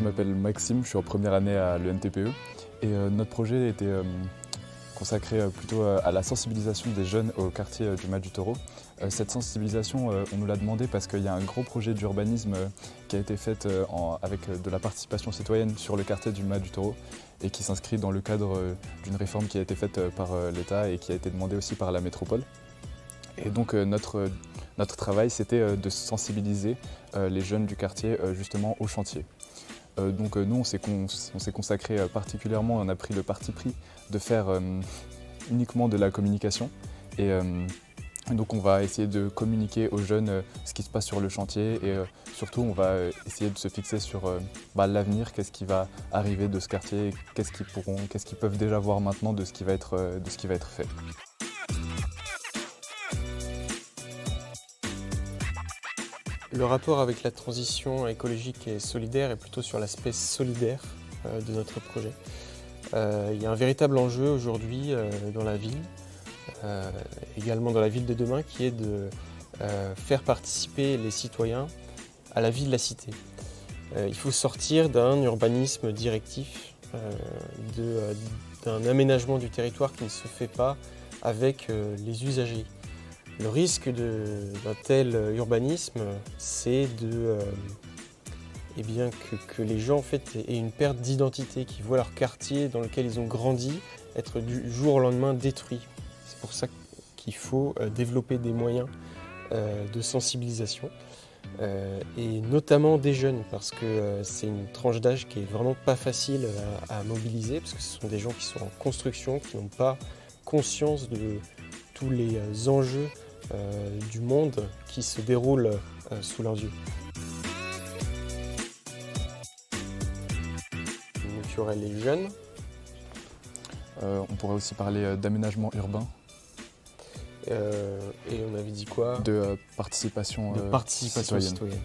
je m'appelle Maxime, je suis en première année à l'ENTPE et notre projet était consacré plutôt à la sensibilisation des jeunes au quartier du Mas du Taureau. Cette sensibilisation, on nous l'a demandé parce qu'il y a un gros projet d'urbanisme qui a été fait avec de la participation citoyenne sur le quartier du Mas du Taureau et qui s'inscrit dans le cadre d'une réforme qui a été faite par l'État et qui a été demandée aussi par la métropole. Et donc notre travail, c'était de sensibiliser les jeunes du quartier justement au chantier. Donc nous, on s'est consacré particulièrement, on a pris le parti pris de faire uniquement de la communication. Et donc on va essayer de communiquer aux jeunes ce qui se passe sur le chantier et surtout on va essayer de se fixer sur l'avenir, qu'est-ce qui va arriver de ce quartier, qu'est-ce qu'ils peuvent déjà voir maintenant de ce qui va être fait. Le rapport avec la transition écologique et solidaire est plutôt sur l'aspect solidaire de notre projet. Il y a un véritable enjeu aujourd'hui dans la ville, également dans la ville de demain, qui est de faire participer les citoyens à la vie de la cité. Il faut sortir d'un urbanisme directif, d'un aménagement du territoire qui ne se fait pas avec les usagers. Le risque d'un tel urbanisme, c'est que les gens en fait, aient une perte d'identité, qui voient leur quartier dans lequel ils ont grandi être du jour au lendemain détruit. C'est pour ça qu'il faut développer des moyens de sensibilisation, et notamment des jeunes, parce que c'est une tranche d'âge qui est vraiment pas facile à mobiliser, parce que ce sont des gens qui sont en construction, qui n'ont pas conscience de tous les enjeux du monde qui se déroule sous leurs yeux. Donc il y aurait les jeunes. On pourrait aussi parler d'aménagement urbain. Et on avait dit quoi? De participation citoyenne.